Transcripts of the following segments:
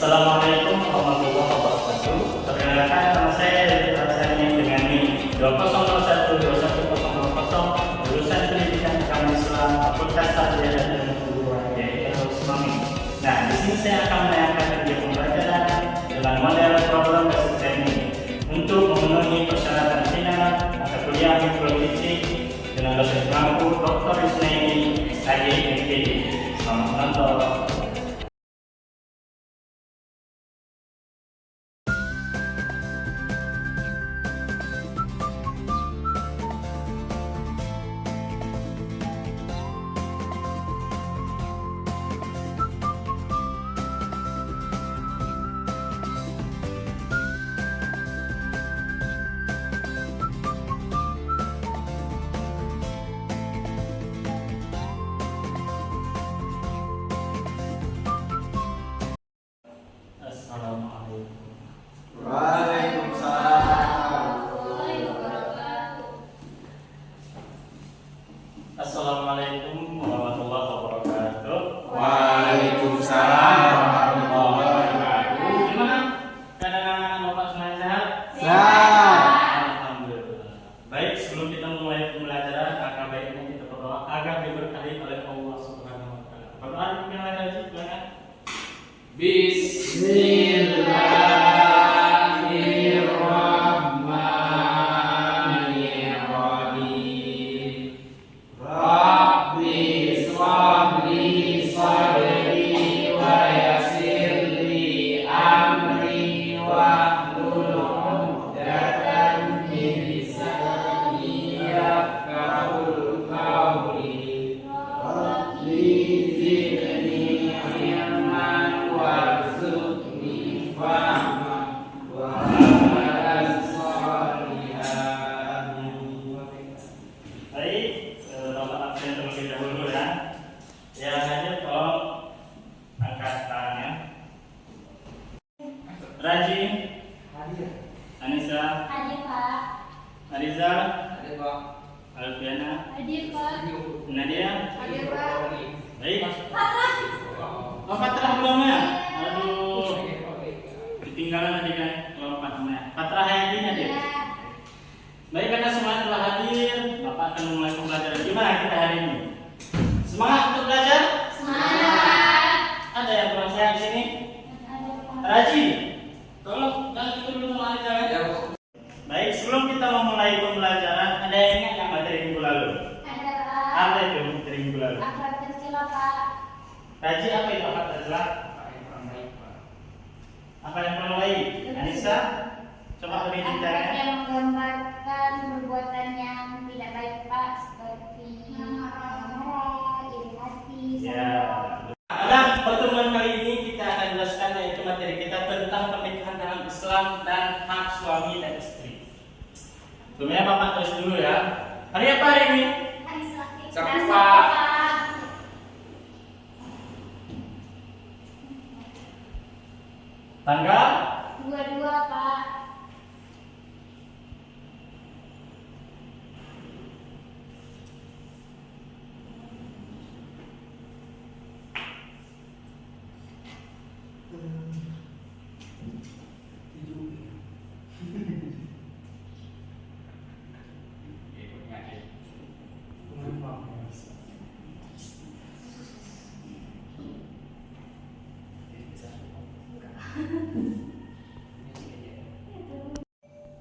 Assalamualaikum warahmatullahi wabarakatuh. Perkenalkan nama saya Rasani dengan NIM 20012100 jurusan Pendidikan Agama Islam Fakultas Tarbiyah dan Ilmu Keguruan yaitu Ismami. Nah, di sini saya akan menayangkan video pembelajaran dengan model program basic training untuk memenuhi persyaratan final mata kuliah Politik dengan dosen mampu Dr. Isnaini SAG MPD. Selamat menonton. Assalamualaikum warahmatullahi wabarakatuh. Waalaikumsalam warahmatullahi wabarakatuh. Gimana keadaan Bapak semuanya sehat? Sehat. Alhamdulillah. Baik, sebelum kita mulai pembelajaran, akan baiknya kita berdoa agar diberkahi oleh Allah Subhanahu wa taala. Berdoa dengan lanjut, silakan. Bismillahirrahmanirrahim. Rabbi shrah li sadri wa yassir li amri wahlul 'uqdatam min lisani yafqahul qawli. Rabbi zidni ilman warzuqni fahman wa amalan shalihan. Baik, Bapak absen terlebih dahulu ya. Ya, hanya tolong angkat tangannya. Raji, Anissa, Hadir Pak. Ariza, Ada Pak. Alfiana, Hadir Pak. Nadia. Hadir Pak. Baik. Patah. Oh, Patra belum ya? Aduh, ketinggalan tadi kan lompat namanya. Patra Hayatinya dia. Baik, karena semua telah hadir, Bapak akan memulai pembelajaran. Gimana kita hari ini? Semangat untuk belajar? Semangat. Ada yang kurang sehat di sini? Raji, tolong jangan tidur dulu sama Ariza ya. Baik, sebelum kita memulai pembelajaran, ada yang ingat yang materi minggu lalu? Ada Pak. Apa itu materi minggu lalu? Akhlak tercela Pak. Raji, apa itu akhlak tercela? Apa yang kurang baik? Anissa, coba beri Akhlak caranya. yang menggambarkan perbuatan yang tidak baik Pak, seperti marah, iri hati. Ya. Pada pertemuan kali ini kita akan jelaskan yaitu materi kita tentang pernikahan dalam Islam dan hak suami dan istri. Sebelumnya Bapak tulis dulu ya. Hari apa hari ini? Hari Selasa. Sabtu, Pak. Tanggal 22 Pak.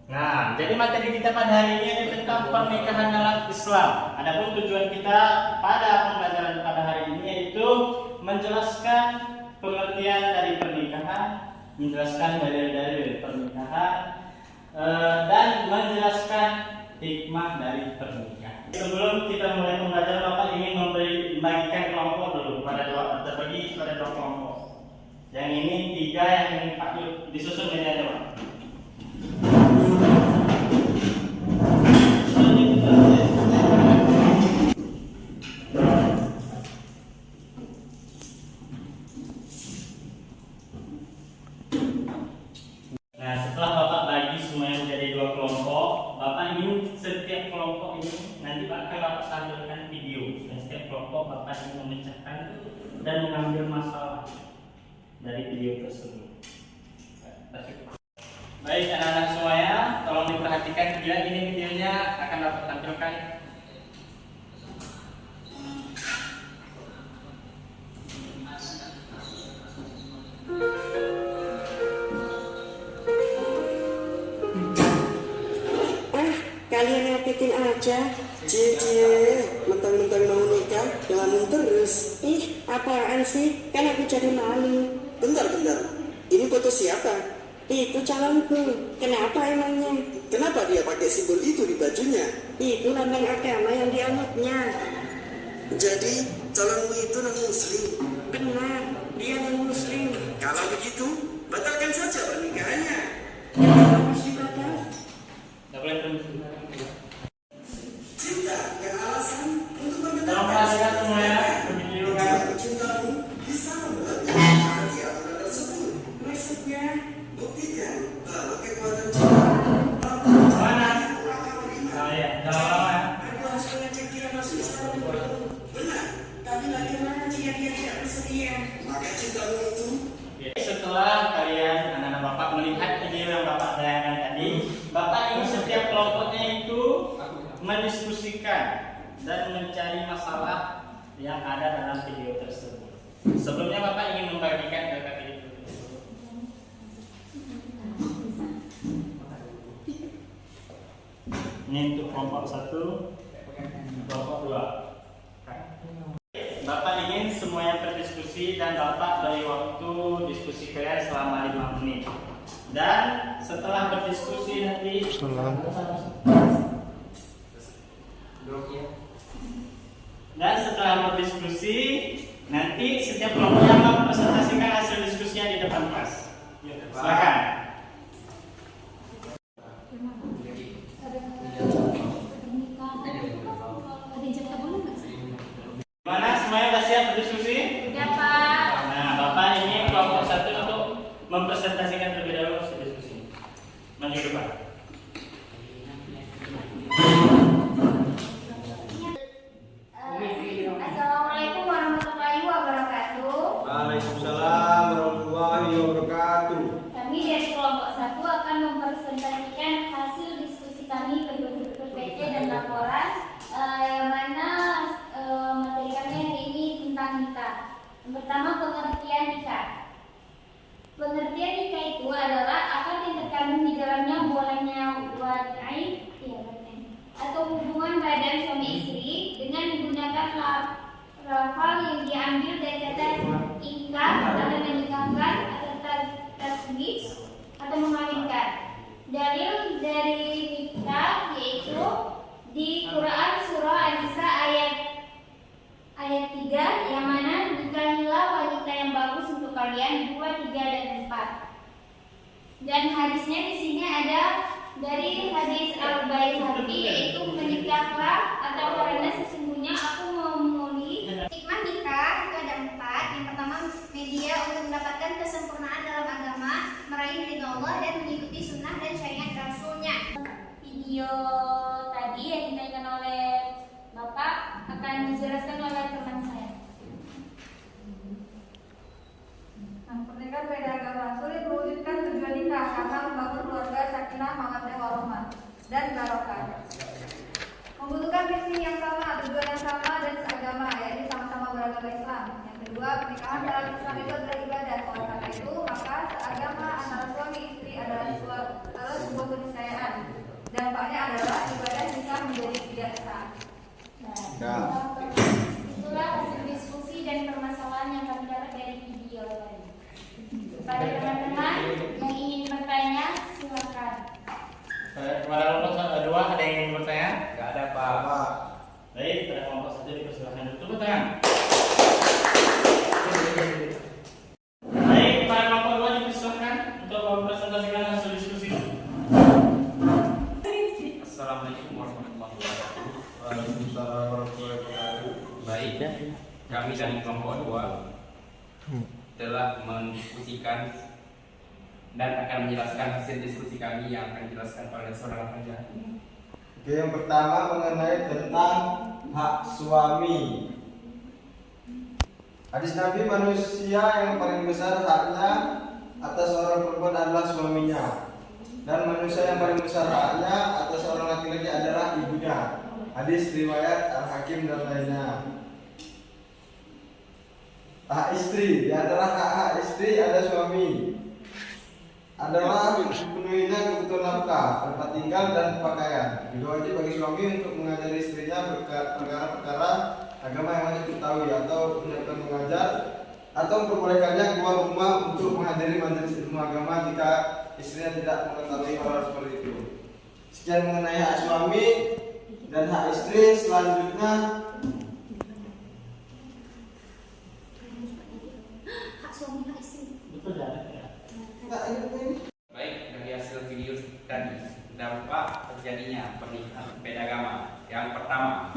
Nah, jadi materi kita pada hari ini adalah tentang pernikahan dalam Islam. Adapun tujuan kita pada pembelajaran pada hari ini yaitu menjelaskan pengertian dari pernikahan, menjelaskan dalil-dalil pernikahan, dan menjelaskan hikmah dari pernikahan. Sebelum kita mulai pembelajaran, Bapak ingin membagikan kelompok dulu terbagi pada dua kelompok. Yang ini 3, yang ini 4, yuk disusun ini aja, Pak. Nah, setelah Bapak bagi semuanya menjadi 2 kelompok, Bapak ingin setiap kelompok ini nanti akan Bapak tampilkan video. Dan setiap kelompok Bapak ingin memecahkan dan mengambil masalah. dari video tersebut. Baik anak-anak semuanya, tolong diperhatikan juga ini videonya akan dapat tampilkan. Kalian nyakitin aja. Cie, mentang-mentang mau nikah, ngelamun terus. Ih, apaan sih? Kan aku jadi malu. Bentar. Ini foto siapa? Itu calonku. Kenapa emangnya? Kenapa dia pakai simbol itu di bajunya? Itu lambang agama yang dianutnya. Jadi, calonmu itu non-muslim? Benar, dia non-muslim. Kalau begitu, batalkan saja pernikahannya. Masih batal? Tidak boleh terus. Cinta yang alasan untuk Tolong perhatikan semuanya video kan. cintamu bisa membuatmu hati aturan tersebut. Maksudnya, buktikan bahwa kekuatan cinta Mana? Oh iya, jangan lama ya. aku harus mengajak dia masuk Islam dulu. Benar, tapi bagaimana jika dia tidak bersedia? Maka cintamu itu Setelah kalian anak-anak Bapak melihat video yang Bapak tayangkan tadi, Bapak ingin setiap kelompoknya itu mendiskusikan dan mencari masalah yang ada dalam video tersebut. Sebelumnya Bapak ingin membagikan ke kaki itu. Ini untuk kelompok 1, kelompok 2. Bapak ingin semuanya berdiskusi dan Bapak beri waktu diskusi kalian selama 5 menit. Dan setelah berdiskusi nanti setiap kelompoknya mempresentasikan hasil diskusinya di depan kelas. Silakan. Gimana, semuanya sudah siap berdiskusi? Ya Pak. Nah, Bapak ini kelompok 1 untuk mempresentasikan terlebih dahulu hasil diskusi. Maju Pak. Assalamualaikum warahmatullahi wabarakatuh. Waalaikumsalam warahmatullahi wabarakatuh. Kami dari kelompok 1 akan mempresentasikan hasil diskusi kami berbentuk PPT dan laporan yang mana materi kami hari ini tentang nikah. Yang pertama, pengertian nikah. Pengertian nikah itu adalah akad yang terkandung di dalamnya bolehnya wadai atau hubungan badan suami istri dengan menggunakan lafal yang diambil dari kata ingkar atau menikahkan atau tasbih atau mengawinkan. Dalil dari nikah yaitu di Quran surah An-Nisa ayat 3 yang mana nikahilah wanita yang bagus untuk kalian 2, 3 dan 4. Dan hadisnya di sini ada dari hadis Al-Baihaqi yaitu menikahlah atau karena sesungguhnya aku memulih. Hikmah nikah itu ada 4. Yang pertama, media untuk mendapatkan kesempurnaan dalam agama, meraih ridho Allah dan mengikuti sunnah dan syariat Rasulnya. Video tadi yang ditanyakan oleh Bapak akan dijelaskan oleh teman saya. Pernikahan beda agama sulit mewujudkan tujuan nikah karena membangun keluarga sakinah, mawaddah warahmah dan barokah. Membutuhkan visi yang sama, tujuan yang sama dan seagama, yaitu sama-sama beragama Islam. Yang kedua, pernikahan dalam Islam itu adalah ibadah. Oleh karena itu, maka seagama antara suami istri adalah sebuah keniscayaan. Dampaknya adalah ibadah nikah menjadi tidak sah. Itulah hasil diskusi dan permasalahan yang kami dapat dari video tadi. Kepada teman-teman yang ingin bertanya, silakan. Kepada kelompok 2 ada yang ingin bertanya? Gak ada Pak. Baik, pada kelompok 1 dipersilakan untuk bertanya. Baik, pada kelompok 2 dipersilakan untuk mempresentasikan hasil diskusi. Assalamualaikum warahmatullahi wabarakatuh. Waalaikumsalam warahmatullahi wabarakatuh. Baik, kami dari kelompok 2 telah mendiskusikan dan akan menjelaskan hasil diskusi kami yang akan dijelaskan oleh saudara Fajar. Oke, yang pertama mengenai tentang hak suami. Hadis Nabi, manusia yang paling besar haknya atas seorang perempuan adalah suaminya, dan manusia yang paling besar haknya atas seorang laki-laki adalah ibunya. Hadis riwayat Al-Hakim dan lainnya. Hak istri, di antara hak istri ada suami adalah memenuhinya kebutuhan nafkah, tempat tinggal dan pakaian. Juga wajib bagi suami untuk mengajari istrinya perkara-perkara agama yang wajib diketahui, atau menyiapkan mengajar, atau memperbolehkannya keluar rumah untuk menghadiri majelis ilmu agama jika istrinya tidak mengetahui hal seperti itu. Sekian mengenai hak suami dan hak istri. Selanjutnya Hak suami, hak istri. Betul ya? Baik, dari hasil video tadi, dampak terjadinya pernikahan beda agama. Yang pertama,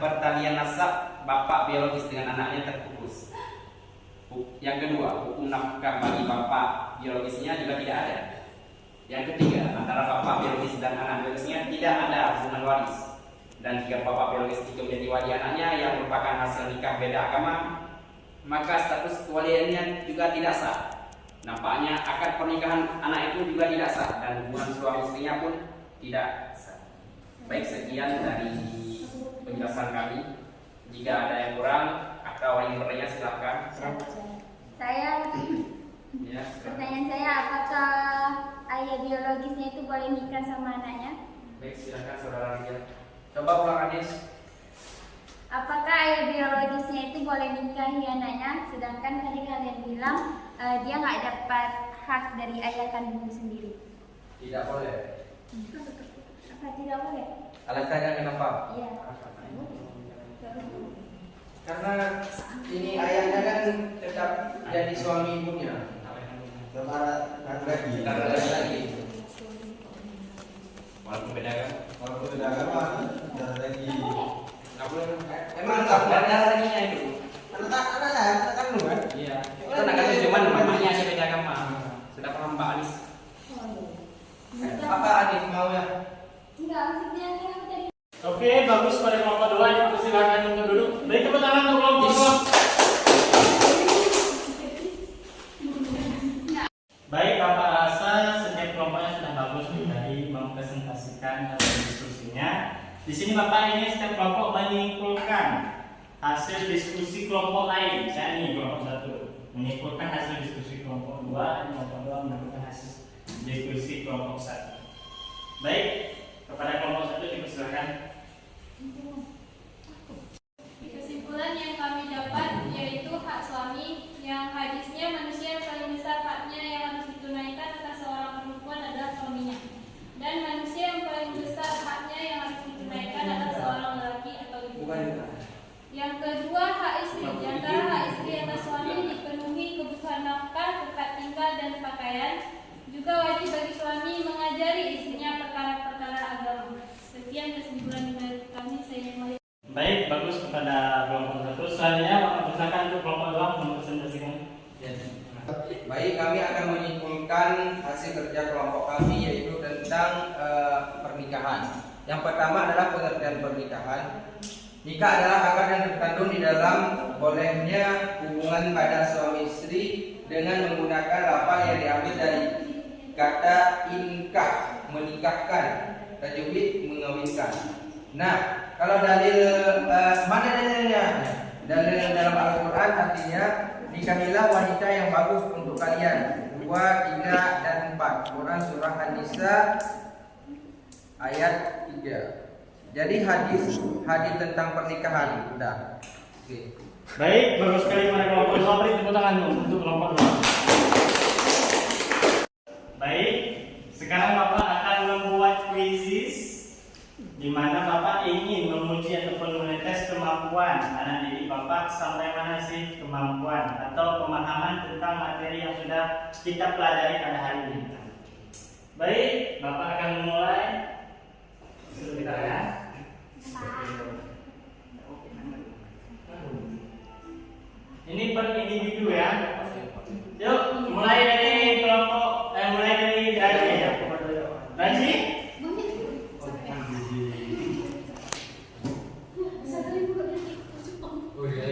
pertalian nasab bapak biologis dengan anaknya terputus. Yang kedua, hukum nafkah bagi bapak biologisnya juga tidak ada. Yang ketiga, antara bapak biologis dan anak biologisnya tidak ada hubungan waris. Dan jika bapak biologis itu menjadi wali anaknya yang merupakan hasil nikah beda agama, maka status kewaliannya juga tidak sah. Nampaknya akad pernikahan anak itu juga tidak sah, dan hubungan suami istrinya pun tidak sah. Baik, sekian dari penjelasan kami. Jika ada yang kurang atau ingin bertanya, silakan. Saya Ya, pertanyaan saya, apakah ayah biologisnya itu boleh nikah sama anaknya? baik, silakan saudara Rizal. Coba ulang, Adis. Apakah ayah biologisnya itu boleh nikahi anaknya, sedangkan tadi kalian bilang dia nggak dapat hak dari ayah kandung sendiri? Tidak boleh. Apa tidak boleh? Alasannya kenapa? Iya. Karena ini ayahnya kan tetap jadi suami ibunya. Sementara lagi. Kita ada lagi. Walaupun beda kan? Walaupun beda agama, dan lagi. Nggak boleh. Emang nggak ada laginya itu? Anak kan lu kan? Iya. Itu anaknya cuman mamanya aja beda agama. Sudah paham Mbak Anis? Apa Anis mau ya? Enggak, maksudnya ini aku tadi. Oke, bagus pada kelompok 2. Dipersilakan untuk duduk. Beri tepuk tangan untuk kelompok 2. Baik, Bapak rasa setiap kelompoknya sudah bagus dari mempresentasikan hasil diskusinya. Di sini Bapak ini setiap kelompok menyimpulkan hasil diskusi kelompok lain. Saya ini kelompok 1 menyimpulkan hasil diskusi kelompok 2, dan kelompok 2 menyimpulkan hasil diskusi kelompok 1. Baik, kepada kelompok 1 dipersilakan. Kesimpulan yang kami dapat yaitu hak suami, yang hadisnya manusia yang paling besar haknya yang harus ditunaikan atas seorang perempuan adalah suaminya, dan manusia yang paling besar haknya yang harus ditunaikan adalah seorang lelaki atau ibunya. Yang kedua, hak istri. Di antara hak istri atas suami dipenuhi kebutuhan nafkah, tempat tinggal dan pakaian. Juga wajib bagi suami mengajari istrinya perkara-perkara agama. Sekian kesimpulan dari kami. Saya Maria. Baik, bagus kepada kelompok 1. Selanjutnya Bapak persilakan untuk kelompok 2 mempresentasikan. Baik, kami akan menyimpulkan hasil kerja kelompok kami yaitu tentang pernikahan. Yang pertama adalah pengertian pernikahan. Nikah adalah akad yang terkandung di dalam bolehnya hubungan pada suami istri dengan menggunakan lafaz yang diambil dari kata inkah, menikahkan, tajwid, mengawinkan. Nah, kalau dalil mana dalilnya? Dalil dalam Al-Quran artinya nikahilah wanita yang bagus untuk kalian. 2, 3, dan 4. Quran surah An-Nisa ayat 3. Jadi hadis tentang pernikahan. Udah. Oke. Baik, bagus sekali pada kelompok 2. Beri tepuk tangan untuk kelompok 2. Baik, sekarang Bapak akan membuat kuisis di mana Bapak ingin menguji ataupun mengetes kemampuan anak didik Bapak sampai mana sih kemampuan atau pemahaman tentang materi yang sudah kita pelajari pada hari ini. Baik, Bapak akan memulai. Sebentar ya. Ini per individu ya. Yuk, mulai dari kelompok, mulai dari Raji ya. Raji? Oh, iya,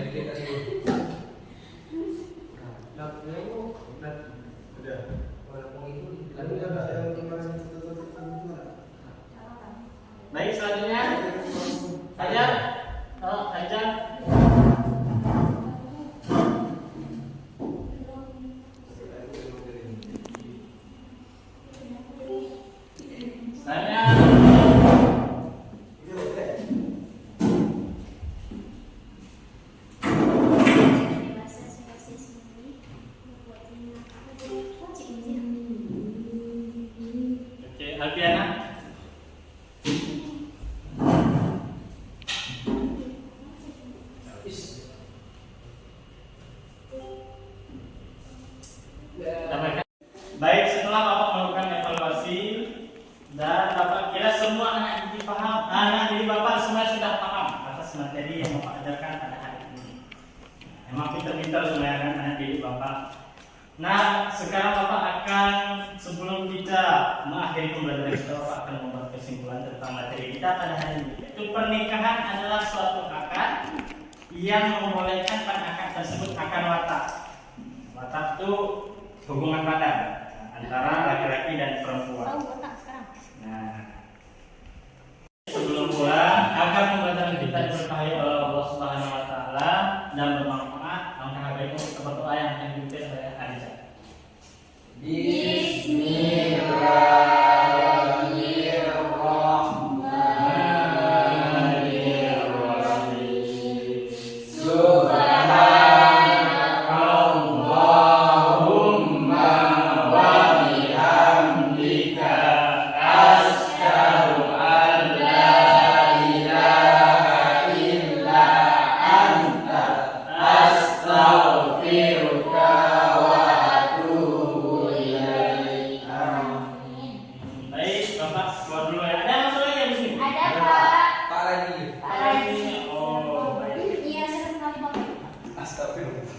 materi yang Bapak ajarkan pada hari ini. Emang pintar-pintar semuanya kan anak didik Bapak. Nah, sekarang Bapak akan, sebelum kita mengakhiri pembelajaran kita, Bapak akan membuat kesimpulan tentang materi kita pada hari ini. Itu pernikahan adalah suatu akad yang membolehkan pada akad tersebut akan watak. Watak itu hubungan badan antara laki-laki dan perempuan. Nah, sebelum pulang, agar pembelajaran kita diberkahi oleh Allah Subhanahu Wa Taala dan bermanfaat, langkah baiknya kita berdoa yang akan dipimpin oleh Adisa. Baik, Bapak keluar dulu ya. Ada yang masuk lagi di sini? Ada Pak. Pak lagi. Oh, baik. Iya, sekali Bapak. Astagfirullah.